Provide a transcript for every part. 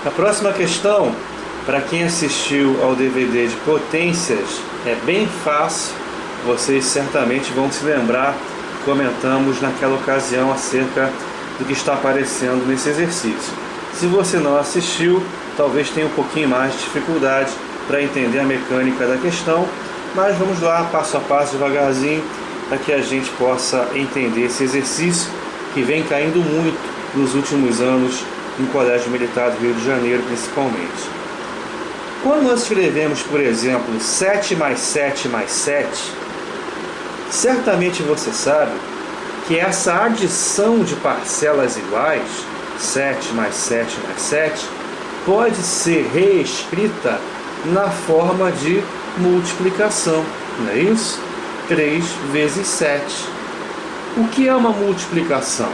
A próxima questão, para quem assistiu ao DVD de potências, é bem fácil, vocês certamente vão se lembrar, comentamos naquela ocasião acerca do que está aparecendo nesse exercício. Se você não assistiu, talvez tenha um pouquinho mais de dificuldade para entender a mecânica da questão, mas vamos lá, passo a passo, devagarzinho, para que a gente possa entender esse exercício que vem caindo muito nos últimos anos no Colégio Militar do Rio de Janeiro, principalmente. Quando nós escrevemos, por exemplo, 7 mais 7 mais 7, certamente você sabe que essa adição de parcelas iguais, 7 mais 7 mais 7, pode ser reescrita na forma de multiplicação, não é isso? 3 vezes 7. O que é uma multiplicação?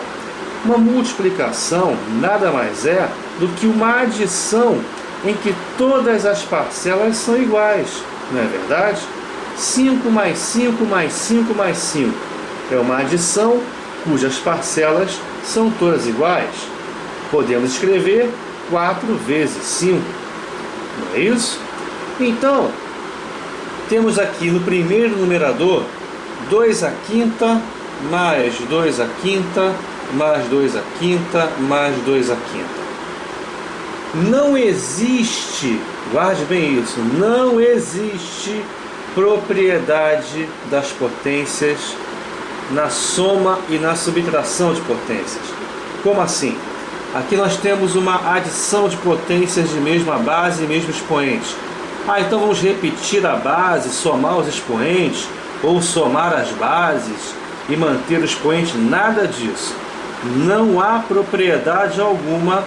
Uma multiplicação nada mais é do que uma adição em que todas as parcelas são iguais, não é verdade? 5 mais 5 mais 5 mais 5 é uma adição cujas parcelas são todas iguais. Podemos escrever 4 vezes 5, não é isso? Então, temos aqui no primeiro numerador 2 à quinta mais 2 à quinta mais 2 à quinta mais 2 à quinta. Não existe, guarde bem isso, não existe propriedade das potências na soma e na subtração de potências. Como assim? Aqui nós temos uma adição de potências de mesma base e mesmo expoente. Então vamos repetir a base, somar os expoentes, ou somar as bases e manter o expoente, nada disso. Não há propriedade alguma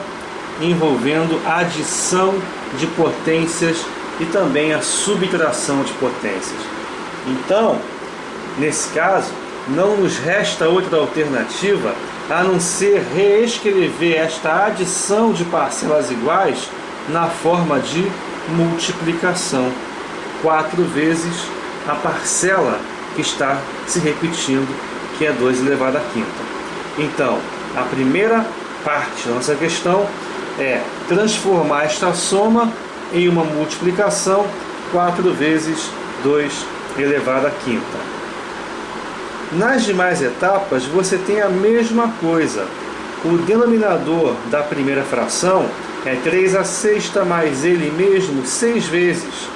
envolvendo a adição de potências e também a subtração de potências. Então, nesse caso, não nos resta outra alternativa a não ser reescrever esta adição de parcelas iguais na forma de multiplicação. 4 vezes a parcela que está se repetindo, que é 2 elevado à quinta. Então, a primeira parte da nossa questão é transformar esta soma em uma multiplicação, 4 vezes 2 elevado à quinta. Nas demais etapas, você tem a mesma coisa. O denominador da primeira fração é 3 à sexta mais ele mesmo 6 vezes.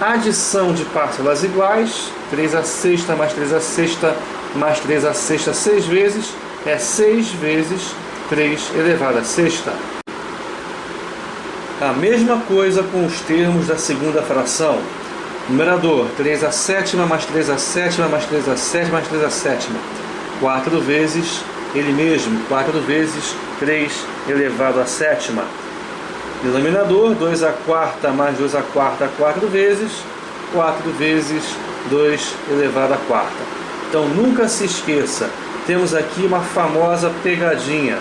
A adição de parcelas iguais, 3 à sexta mais 3 à sexta mais 3 à sexta 6 vezes, é 6 vezes 3 elevado à sexta. A mesma coisa com os termos da segunda fração. Numerador, 3 à sétima mais 3 à sétima mais 3 à sétima mais 3 à sétima. 4 vezes ele mesmo, 4 vezes 3 elevado à sétima. Denominador, 2 à quarta mais 2 à quarta, 4 vezes, 4 vezes 2 elevado à quarta. Então nunca se esqueça, temos aqui uma famosa pegadinha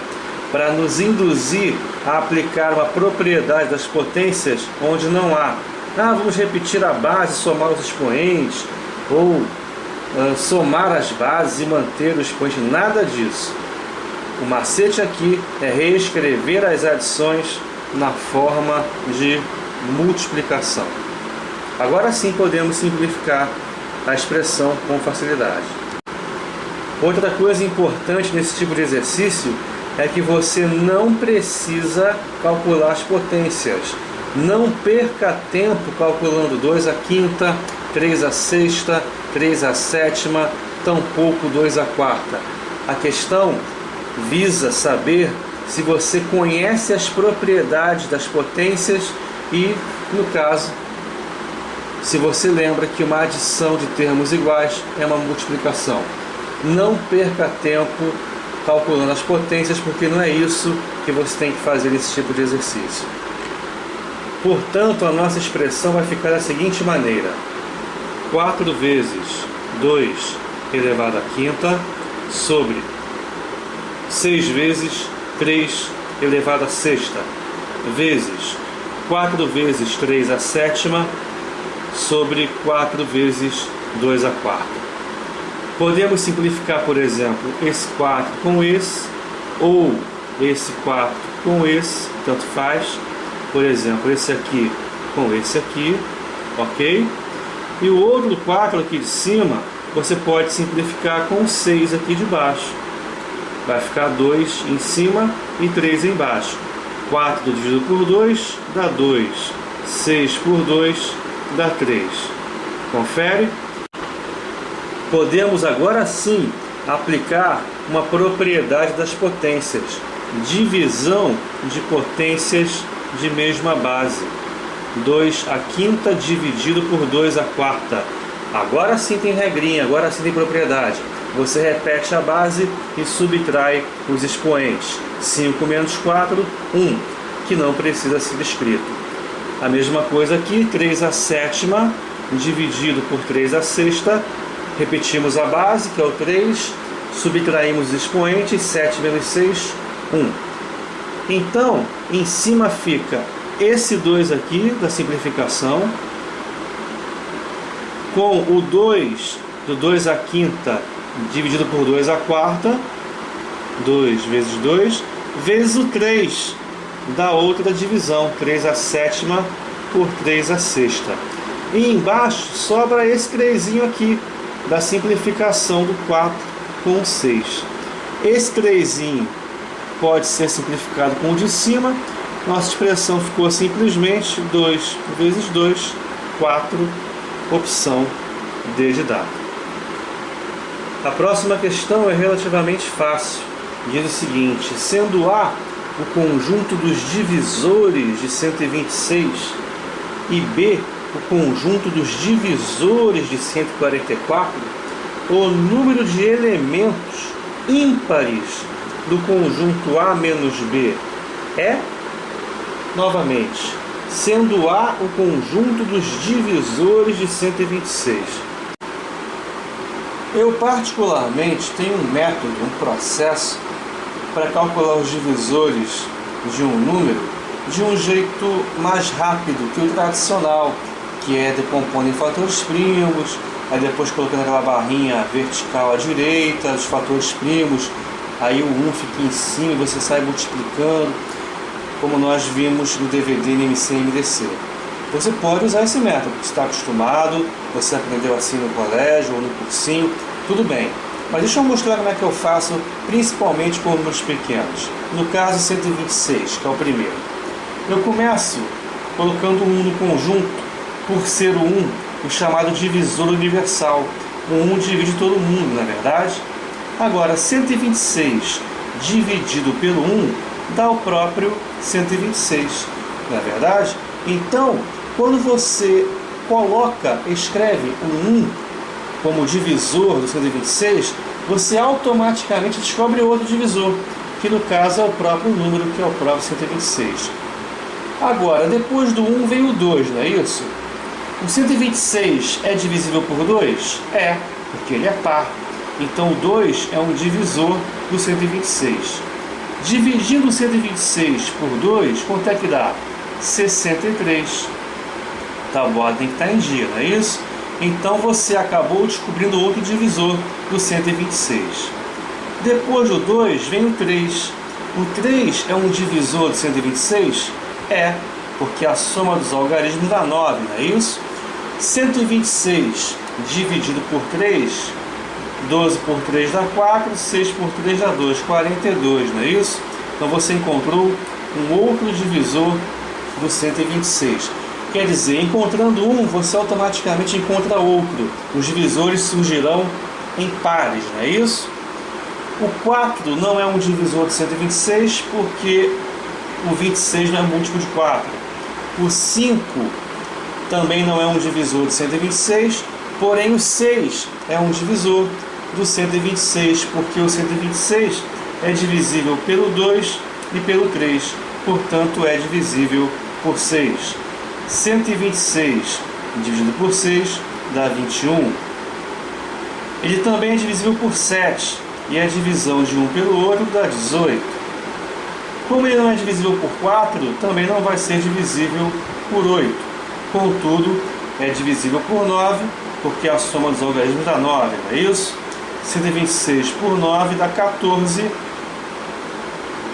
para nos induzir a aplicar uma propriedade das potências onde não há. Vamos repetir a base, somar os expoentes, ou somar as bases e manter o expoente, nada disso. O macete aqui é reescrever as adições na forma de multiplicação. Agora sim podemos simplificar a expressão com facilidade. Outra coisa importante nesse tipo de exercício é que você não precisa calcular as potências. Não perca tempo calculando 2 à quinta, 3 à sexta, 3 à sétima, tampouco 2 à quarta. A questão visa saber se você conhece as propriedades das potências e, no caso, se você lembra que uma adição de termos iguais é uma multiplicação. Não perca tempo calculando as potências, porque não é isso que você tem que fazer nesse tipo de exercício. Portanto, a nossa expressão vai ficar da seguinte maneira: 4 vezes 2 elevado à quinta sobre 6 vezes 3 elevado à sexta, vezes 4 vezes 3 à sétima, sobre 4 vezes 2 à quarta. Podemos simplificar, por exemplo, esse 4 com esse, ou esse 4 com esse, tanto faz. por exemplo, esse aqui com esse aqui, ok? E o outro 4 aqui de cima, você pode simplificar com 6 aqui de baixo. Vai ficar 2 em cima e 3 embaixo. 4 dividido por 2 dá 2. 6 por 2 dá 3. Confere? Podemos agora sim aplicar uma propriedade das potências. Divisão de potências de mesma base. 2 à quinta dividido por 2 à quarta. Agora sim tem regrinha, agora sim tem propriedade. Você repete a base e subtrai os expoentes. 5 menos 4, 1, que não precisa ser escrito. A mesma coisa aqui, 3 à sétima dividido por 3 à sexta. Repetimos a base, que é o 3, subtraímos os expoentes, 7 menos 6, 1. Então, em cima fica esse 2 aqui, da simplificação, com o 2 do 2 à quinta dividido por 2 à quarta, 2 vezes 2, vezes o 3 da outra divisão, 3 à sétima por 3 à sexta. E embaixo sobra esse 3 aqui, da simplificação do 4 com o 6. Esse 3 pode ser simplificado com o de cima. Nossa expressão ficou simplesmente 2 vezes 2, 4, opção D de dado. A próxima questão é relativamente fácil. Diz o seguinte: sendo A o conjunto dos divisores de 126 e B o conjunto dos divisores de 144, o número de elementos ímpares do conjunto A menos B é, novamente, sendo A o conjunto dos divisores de 126. Eu particularmente tenho um método, um processo para calcular os divisores de um número de um jeito mais rápido que o tradicional, que é decompondo em fatores primos, aí depois colocando aquela barrinha vertical à direita, os fatores primos, aí o 1 fica em cima e você sai multiplicando, como nós vimos no DVD NMC e MDC. Você pode usar esse método, você está acostumado, você aprendeu assim no colégio ou no cursinho, tudo bem. Mas deixa eu mostrar como é que eu faço, principalmente com números pequenos. No caso 126, que é o primeiro. Eu começo colocando o 1 no conjunto, por ser o 1 o chamado divisor universal. O 1 divide todo mundo, não é verdade? Agora, 126 dividido pelo 1 dá o próprio 126, não é verdade? Então, quando você escreve o 1 como divisor do 126, você automaticamente descobre outro divisor, que no caso é o próprio número, que é o próprio 126. Agora, depois do 1 vem o 2, não é isso? O 126 é divisível por 2? É, porque ele é par. Então o 2 é um divisor do 126. Dividindo o 126 por 2, quanto é que dá? 63. Tá, a bola tem que estar em dia, não é isso? Então você acabou descobrindo outro divisor do 126. Depois do 2 vem o 3. O 3 é um divisor do 126? É, porque a soma dos algarismos dá 9, não é isso? 126 dividido por 3, 12 por 3 dá 4, 6 por 3 dá 2, 42, não é isso? Então você encontrou um outro divisor do 126. Quer dizer, encontrando um, você automaticamente encontra outro. Os divisores surgirão em pares, não é isso? O 4 não é um divisor de 126 porque o 26 não é múltiplo de 4. O 5 também não é um divisor de 126, porém o 6 é um divisor do 126, porque o 126 é divisível pelo 2 e pelo 3, portanto é divisível por 6. 126 dividido por 6 dá 21. Ele também é divisível por 7, e a divisão de um pelo outro dá 18. Como ele não é divisível por 4, também não vai ser divisível por 8. Contudo, é divisível por 9, porque a soma dos algarismos dá 9, não é isso? 126 por 9 dá 14.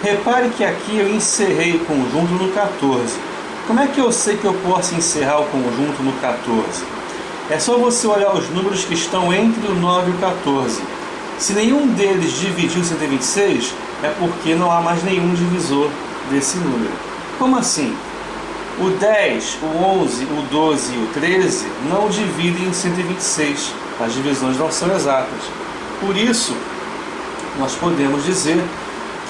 Repare que aqui eu encerrei o conjunto no 14. Como é que eu sei que eu posso encerrar o conjunto no 14? É só você olhar os números que estão entre o 9 e o 14. Se nenhum deles dividiu 126, é porque não há mais nenhum divisor desse número. Como assim? O 10, o 11, o 12 e o 13 não dividem em 126. As divisões não são exatas. Por isso, nós podemos dizer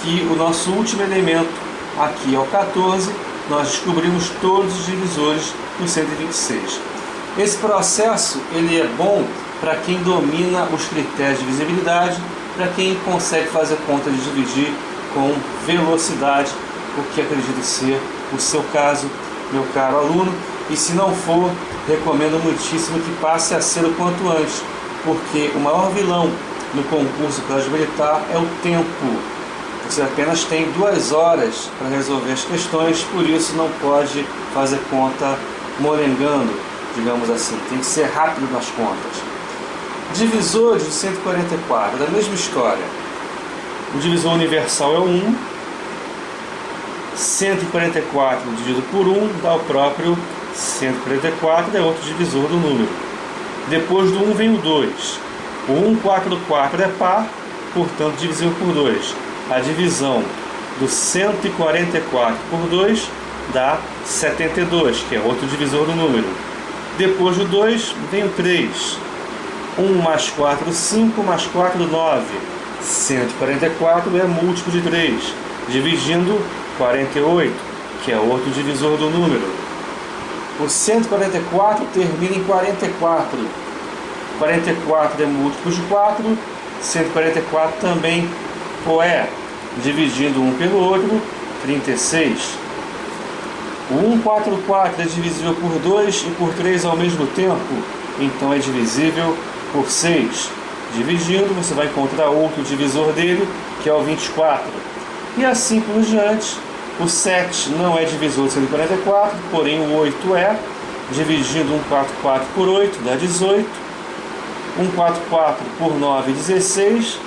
que o nosso último elemento aqui é o 14. Nós descobrimos todos os divisores do 126. Esse processo ele é bom para quem domina os critérios de divisibilidade, para quem consegue fazer conta de dividir com velocidade, o que acredito ser o seu caso, meu caro aluno. E se não for, recomendo muitíssimo que passe a ser o quanto antes, porque o maior vilão no concurso para militar é o tempo. Você apenas tem 2 horas para resolver as questões, por isso não pode fazer conta morengando, digamos assim. Tem que ser rápido nas contas. Divisores de 144, da mesma história. O divisor universal é o 1. 144 dividido por 1 dá o próprio 144, é outro divisor do número. Depois do 1 vem o 2. O 144 é par, portanto divisível por 2. A divisão do 144 por 2 dá 72, que é outro divisor do número. Depois do 2 vem o 3. 1 mais 4, 5, mais 4, 9. 144 é múltiplo de 3, dividindo 48, que é outro divisor do número. O 144 termina em 44. 44 é múltiplo de 4, 144 também é, dividindo um pelo outro, 36. O 144 é divisível por 2 e por 3 ao mesmo tempo, então é divisível por 6. Dividindo, você vai encontrar outro divisor dele, que é o 24. E assim por diante. O 7 não é divisor de 144, porém o 8 é. Dividindo 144 por 8 dá 18. 144 por 9, 16.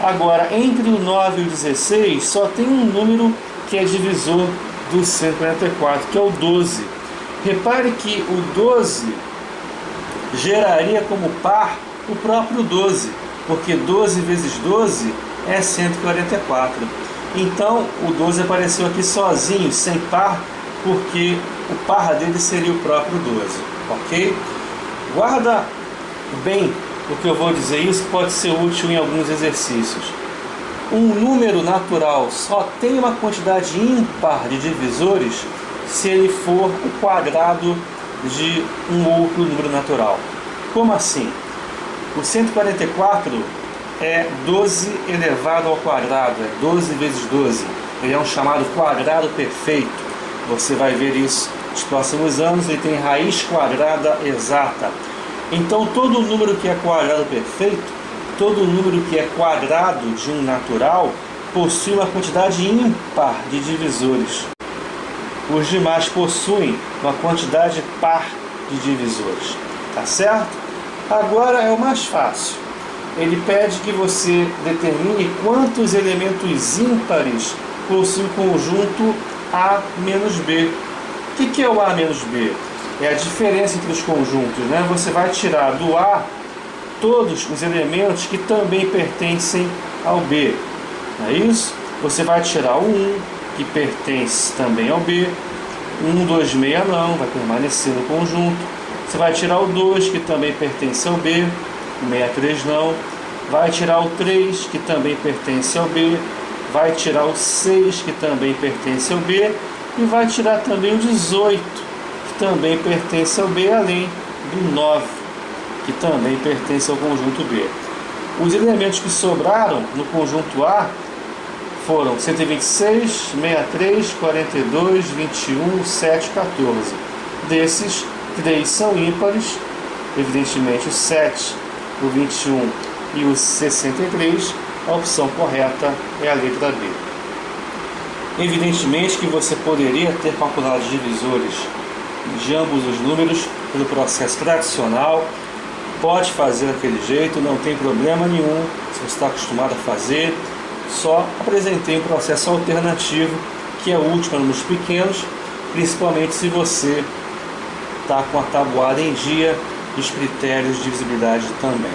Agora, entre o 9 e o 16, só tem um número que é divisor do 144, que é o 12. Repare que o 12 geraria como par o próprio 12, porque 12 vezes 12 é 144. Então, o 12 apareceu aqui sozinho, sem par, porque o par dele seria o próprio 12, ok? Guarda bem o que eu vou dizer, isso pode ser útil em alguns exercícios. Um número natural só tem uma quantidade ímpar de divisores se ele for o quadrado de um outro número natural. Como assim? O 144 é 12 elevado ao quadrado, é 12 vezes 12. Ele é um chamado quadrado perfeito. Você vai ver isso nos próximos anos, ele tem raiz quadrada exata. Então todo número que é quadrado perfeito, todo número que é quadrado de um natural, possui uma quantidade ímpar de divisores. Os demais possuem uma quantidade par de divisores. Tá certo? Agora é o mais fácil. Ele pede que você determine quantos elementos ímpares possui o conjunto A menos B. O que é o A menos B? É a diferença entre os conjuntos, né? Você vai tirar do A todos os elementos que também pertencem ao B. Não é isso? Você vai tirar o 1, que pertence também ao B. 1, 2, 6 não, vai permanecer no conjunto. Você vai tirar o 2, que também pertence ao B. O 63 não. Vai tirar o 3, que também pertence ao B. Vai tirar o 6, que também pertence ao B. E vai tirar também o 18, que também pertence ao B, além do 9, que também pertence ao conjunto B. Os elementos que sobraram no conjunto A foram 126, 63, 42, 21, 7, 14. Desses, 3 são ímpares, evidentemente o 7, o 21 e o 63. A opção correta é a letra B. Evidentemente que você poderia ter calculado os divisores de ambos os números pelo processo tradicional. Pode fazer daquele jeito, não tem problema nenhum, se você está acostumado a fazer. Só apresentei um processo alternativo, que é útil para números pequenos, principalmente se você está com a tabuada em dia e os critérios de divisibilidade também.